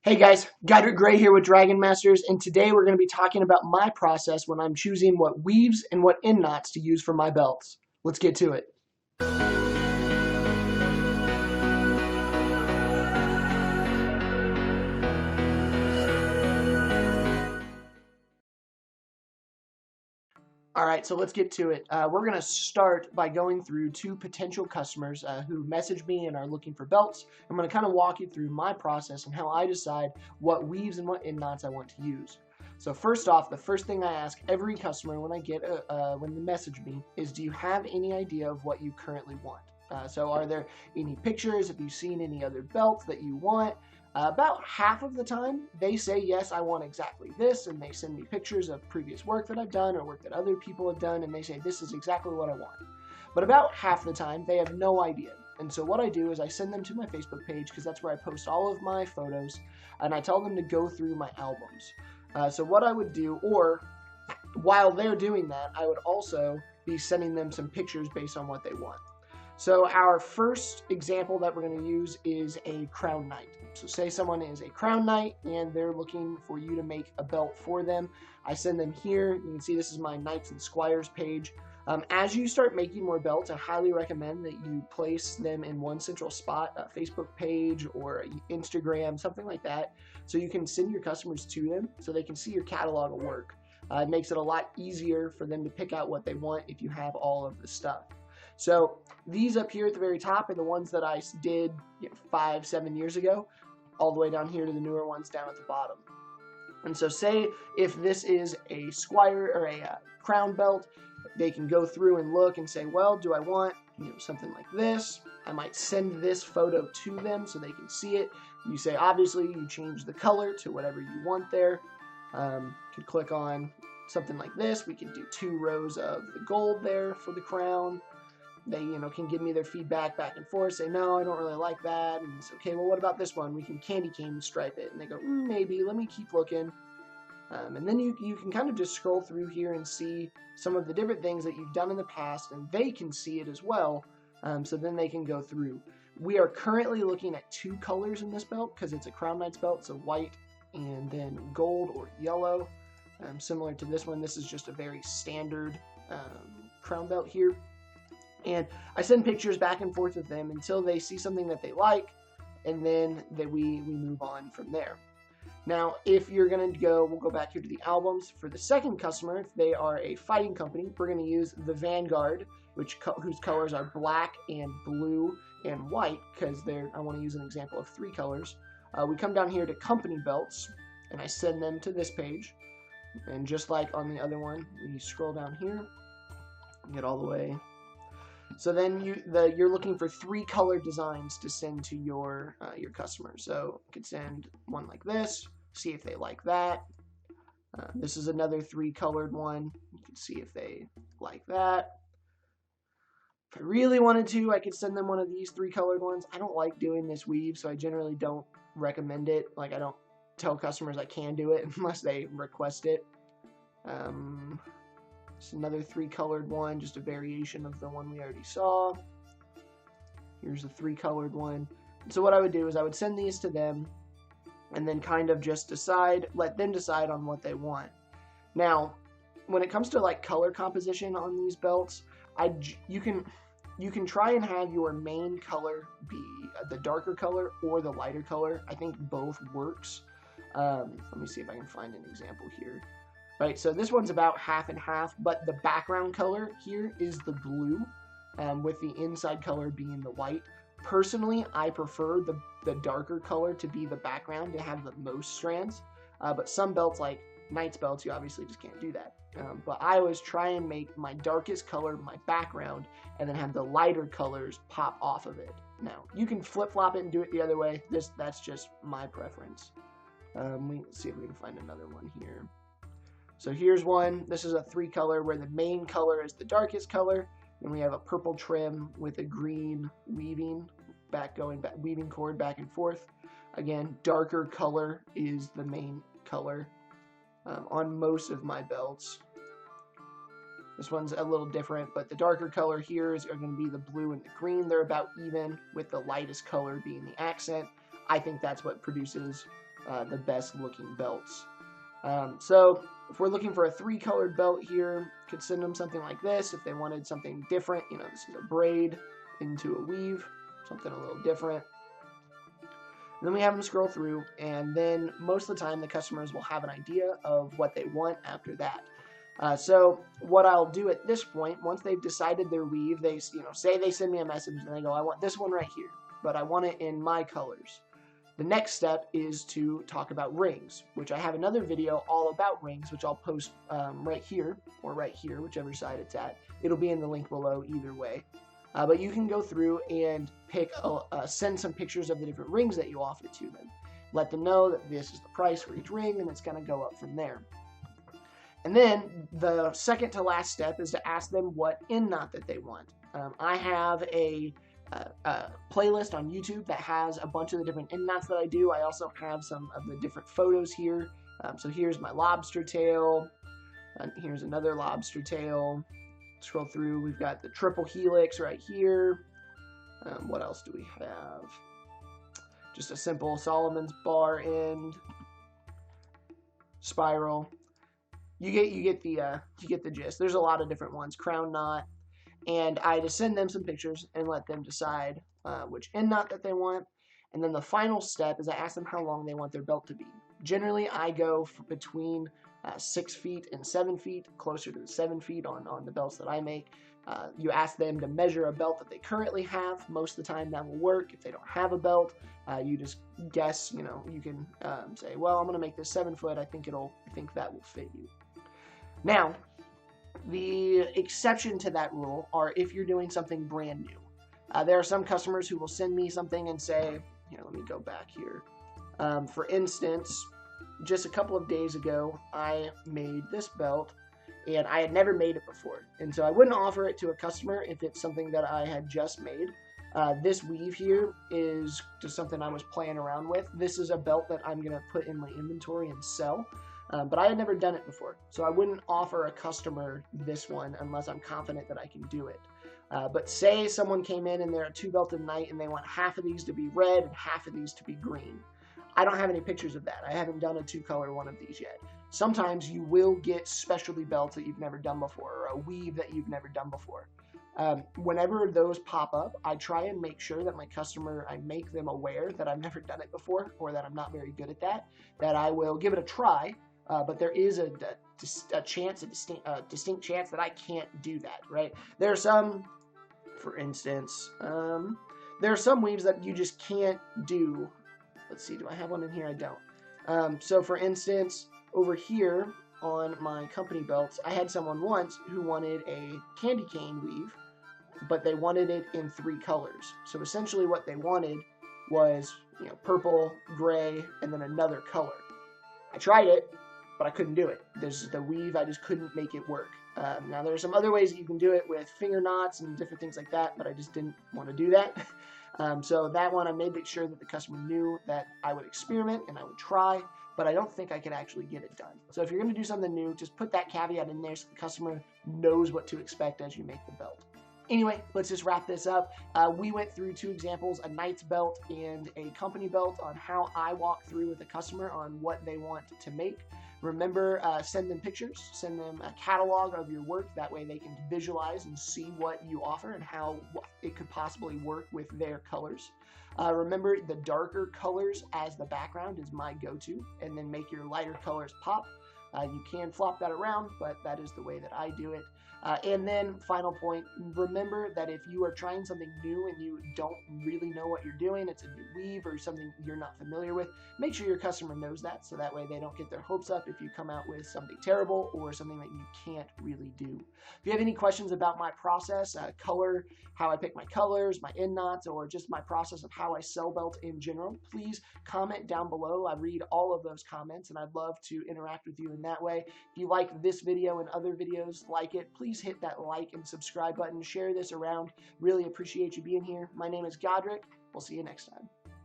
Hey guys, Godric Gray here with Dragon Masters, and today we're going to be talking about my process when I'm choosing what weaves and what end knots to use for my belts. Let's get to it. All right, so let's get to it. We're going to start by going through two potential customers who messaged me and are looking for belts. I'm going to kind of walk you through my process and how I decide what weaves and what end knots I want to use. So first off, the first thing I ask every customer when when they message me is, do you have any idea of what you currently want? So are there any pictures? Have you seen any other belts that you want? About half of the time, they say, yes, I want exactly this, and they send me pictures of previous work that I've done or work that other people have done, and they say, this is exactly what I want. But about half the time, they have no idea. And so what I do is I send them to my Facebook page, because that's where I post all of my photos, and I tell them to go through my albums. So what I would do, or while they're doing that, I would also be sending them some pictures based on what they want. So our first example that we're going to use is a crown knight. So say someone is a crown knight and they're looking for you to make a belt for them. I send them here. You can see this is my Knights and Squires page. As you start making more belts, I highly recommend that you place them in one central spot, a Facebook page or Instagram, something like that, so you can send your customers to them so they can see your catalog of work. It makes it a lot easier for them to pick out what they want if you have all of the stuff. So these up here at the very top are the ones that I did 5-7 years ago, all the way down here to the newer ones down at the bottom. And so say if this is a squire or a crown belt, they can go through and look and say, well, do I want something like this? I might send this photo to them so they can see it. You say, obviously, you change the color to whatever you want there. Could click on something like this. We could do 2 rows of the gold there for the crown. They, can give me their feedback back and forth, say, no, I don't really like that. And it's okay, well, what about this one? We can candy cane stripe it. And they go, maybe, let me keep looking. And then you can kind of just scroll through here and see some of the different things that you've done in the past, and they can see it as well. So then they can go through. We are currently looking at 2 colors in this belt because it's a Crown Knight's belt, so white and then gold or yellow. Similar to this one, this is just a very standard crown belt here. And I send pictures back and forth with them until they see something that they like, and then we move on from there. Now, if you're going to go, we'll go back here to the albums. For the second customer, if they are a fighting company, we're going to use the Vanguard, whose colors are black and blue and white, because I want to use an example of 3 colors. We come down here to company belts, and I send them to this page. And just like on the other one, we scroll down here, get all the way. So then you're looking for 3 color designs to send to your customers. So you could send one like this, see if they like that. This is another 3 colored one. You can see if they like that. If I really wanted to, I could send them one of these 3 colored ones. I don't like doing this weave, so I generally don't recommend it. Like, I don't tell customers I can do it unless they request it. It's another 3 colored one, just a variation of the one we already saw. Here's a 3 colored one. So what I would do is I would send these to them and then kind of just let them decide on what they want. Now, when it comes to like color composition on these belts, you can try and have your main color be the darker color or the lighter color. I think both works. Let me see if I can find an example here. Right, so this one's about half and half, but the background color here is the blue, with the inside color being the white. Personally, I prefer the darker color to be the background to have the most strands, but some belts, like Knight's belts, you obviously just can't do that. But I always try and make my darkest color my background, and then have the lighter colors pop off of it. Now, you can flip-flop it and do it the other way. That's just my preference. Let's see if we can find another one here. So here's one. This is a 3 color where the main color is the darkest color, and we have a purple trim with a green weaving cord back and forth. Again, darker color is the main color on most of my belts. This one's a little different, but the darker color here are going to be the blue and the green. They're about even, with the lightest color being the accent. I think that's what produces the best looking belts. So if we're looking for a 3-colored belt here, could send them something like this. If they wanted something different, you know, this is a braid into a weave, something a little different. And then we have them scroll through, and then most of the time the customers will have an idea of what they want after that. So what I'll do at this point, once they've decided their weave, they, you know, say they send me a message and they go, I want this one right here, but I want it in my colors. The next step is to talk about rings, which I have another video all about rings, which I'll post right here or right here, whichever side it's at. It'll be in the link below either way. But you can go through and send some pictures of the different rings that you offer to them. Let them know that this is the price for each ring, and it's going to go up from there. And then the second to last step is to ask them what end knot that they want. I have a playlist on YouTube that has a bunch of the different end knots that I do. I also have some of the different photos here. So here's my lobster tail. Here's another lobster tail. Scroll through. We've got the triple helix right here. What else do we have? Just a simple Solomon's bar end, spiral. You get the gist. There's a lot of different ones. Crown knot. And I just send them some pictures and let them decide which end knot that they want. And then the final step is I ask them how long they want their belt to be. Generally, I go for between 6 feet and 7 feet, closer to the 7 feet on the belts that I make. You ask them to measure a belt that they currently have. Most of the time that will work. If they don't have a belt, you just guess, you know, you can say, well, I'm going to make this 7 foot. I think that will fit you. Now, the exception to that rule are if you're doing something brand new. There are some customers who will send me something and say, here, let me go back here. For instance, just a couple of days ago, I made this belt, and I had never made it before. And so I wouldn't offer it to a customer if it's something that I had just made. This weave here is just something I was playing around with. This is a belt that I'm going to put in my inventory and sell. But I had never done it before, so I wouldn't offer a customer this one unless I'm confident that I can do it. But say someone came in and they're a 2-belted knight and they want half of these to be red and half of these to be green. I don't have any pictures of that. I haven't done a 2-color one of these yet. Sometimes you will get specialty belts that you've never done before, or a weave that you've never done before. Whenever those pop up, I try and make sure that I make them aware that I've never done it before, or that I'm not very good at that I will give it a try. But there is a distinct chance that I can't do that, right? There are some, for instance, there are some weaves that you just can't do. Let's see, do I have one in here? I don't. So for instance, over here on my company belts, I had someone once who wanted a candy cane weave, but they wanted it in 3 colors. So essentially what they wanted was, you know, purple, gray, and then another color. I tried it, but I couldn't do it. There's the weave, I just couldn't make it work. Now there are some other ways that you can do it with finger knots and different things like that, but I just didn't want to do that. So that one I made sure that the customer knew that I would experiment and I would try, but I don't think I could actually get it done. So if you're going to do something new, just put that caveat in there so the customer knows what to expect as you make the belt. Anyway, let's just wrap this up. We went through 2 examples, a knight's belt and a company belt, on how I walk through with the customer on what they want to make. Remember, send them pictures, send them a catalog of your work. That way they can visualize and see what you offer and how it could possibly work with their colors. Remember, the darker colors as the background is my go-to, and then make your lighter colors pop. You can flop that around, but that is the way that I do it. And then, final point, remember that if you are trying something new and you don't really know what you're doing, it's a new weave or something you're not familiar with, make sure your customer knows that, so that way they don't get their hopes up if you come out with something terrible or something that you can't really do. If you have any questions about my process, color, how I pick my colors, my end knots, or just my process of how I sell belts in general, please comment down below. I read all of those comments, and I'd love to interact with you in that way. If you like this video and other videos like it, please hit that like and subscribe button. Share this around. Really appreciate you being here. My name is Godric. We'll see you next time.